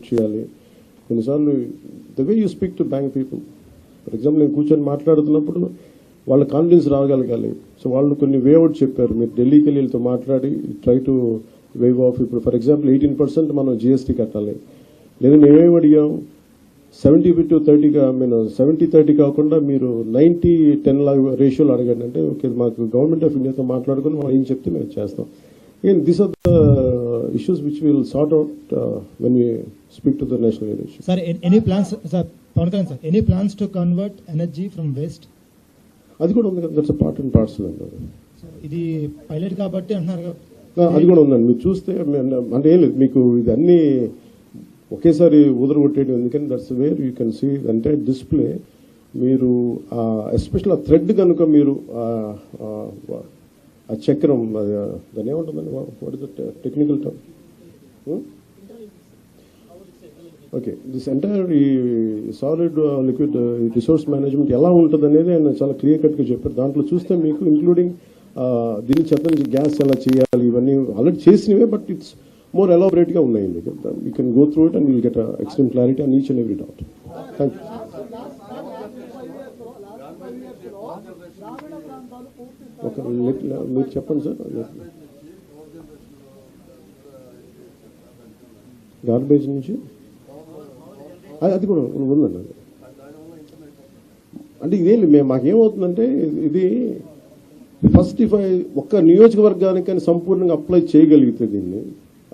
చేయాలి. కొన్నిసార్లు the way you speak to bank people, for example నేను కూర్చొని మాట్లాడుతున్నప్పుడు వాళ్ళ కాన్ఫిడెన్స్ రాగలగాలి. సో వాళ్ళు కొన్ని వే అవుట్ చెప్పారు, మీరు ఢిల్లీకి వెళ్ళి వీళ్ళతో మాట్లాడి ట్రై టు వేవ్ ఆఫ్. ఇప్పుడు ఫర్ ఎగ్జాంపుల్ 18% మనం జిఎస్టీ కట్టాలి, లేదా మేమేమి అడిగాం 70-30గా, నేను 70-30 కాకుండా మీరు 90-10 రేషియోలో అడగండి అంటే ఓకే మాకు గవర్నమెంట్ ఆఫ్ ఇండియాతో మాట్లాడుకుని మనం ఏం చెప్తే మేము చేస్తాం. These are the issues which we will sort out when we speak to the national leadership. Sir, any plans, sir, Pawan Kalyan sir, any plans to convert energy from waste? అది కూడా ఉంది కదా, that's a part and parcel అంటారు. ఇది pilot కాబట్టి అంటున్నారు. అది కూడా ఉందండి, మీరు చూస్తే అంటే ఏం లేదు, మీకు ఇది అన్ని ఒకేసారి ఉదరగొట్టేయడం ఎందుకని that's where you can see అంటే డిస్ప్లే. మీరు ఎస్పెషల్ ఆ థ్రెడ్ కనుక మీరు ఆ చక్రం దాని ఏముంటుందండి, what is the technical term? Okay, this entire ఈ సాలిడ్ లిక్విడ్ రిసోర్స్ మేనేజ్మెంట్ ఎలా ఉంటుంది అనేది ఆయన చాలా క్లియర్ కట్గా చెప్పారు. దాంట్లో చూస్తే మీకు ఇంక్లూడింగ్ దీని చెత్త నుంచి గ్యాస్ ఎలా చేయాలి ఇవన్నీ ఆల్రెడీ చేసినవే, బట్ ఇట్స్ మోర్ ఎలాబరేట్గా ఉన్నాయండి. You can go through it and will get extreme clarity on each and every doubt. Thank you. Okay, మీరు చెప్పండి సార్. గార్బేజ్ నుంచి అది కూడా ఉందండి. అంటే ఇదేం మేము మాకేమవుతుందంటే ఇది ఫస్ట్ ఒక్క నియోజకవర్గానికి కానీ సంపూర్ణంగా అప్లై చేయగలిగితే దీన్ని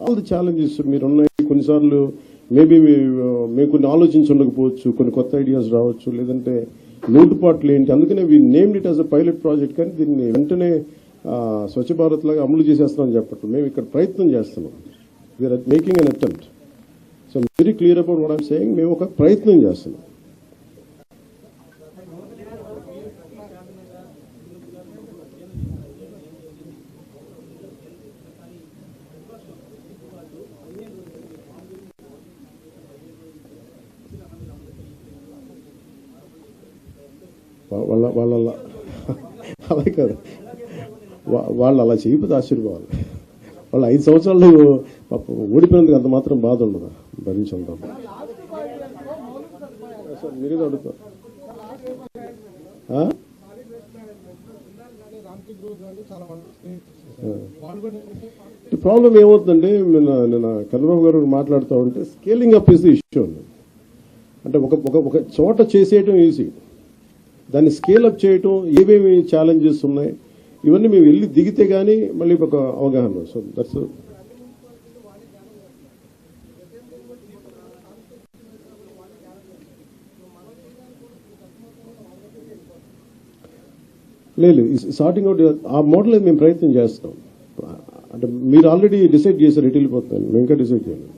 ఆల్ ది ఛాలెంజెస్ మీరు ఉన్నాయి. కొన్నిసార్లు మేబీ మేము కొన్ని ఆలోచించి ఉండకపోవచ్చు, కొన్ని కొత్త ఐడియాస్ రావచ్చు, లేదంటే లోటుపాట్లు ఏంటి, అందుకనే we named it as a pilot project. కానీ దీన్ని వెంటనే స్వచ్ఛ భారత్ లాగా అమలు చేసేస్తున్నామని చెప్పట్టు మేము ఇక్కడ ప్రయత్నం చేస్తున్నాం. We're making an attempt. So very clear about what I'm saying. మేము ఒక ప్రయత్నం చేస్తున్నాం. వాళ్ళ అలా కాదు, వాళ్ళు అలా చేయకపోతే ఆశ్చర్యపోవాలి. వాళ్ళు 5 సంవత్సరాలు ఓడిపోయినందుకు అంత మాత్రం బాధ ఉండదు, భరించంటాం. సార్ మీరేదో అడుగుతారు. ప్రాబ్లం ఏమవుతుందంటే నిన్న కన్నబాబు గారు మాట్లాడుతూ ఉంటే scaling up is the issue అండి. అంటే ఒక చోట చేసేయటం ఈజీ, దాన్ని స్కేల్ అప్ చేయటం ఏమేమి ఛాలెంజెస్ ఉన్నాయి ఇవన్నీ మేము వెళ్ళి దిగితే కానీ మళ్ళీ ఒక అవగాహన. సో దట్స్ లేదు సార్టింగ్ అవుట్ ఆ మోడల్ మేము ప్రయత్నం చేస్తాం. అంటే మీరు ఆల్రెడీ డిసైడ్ చేశారు ఎటు వెళ్ళిపోతున్నాను, మేము ఇంకా డిసైడ్ చేయాలి.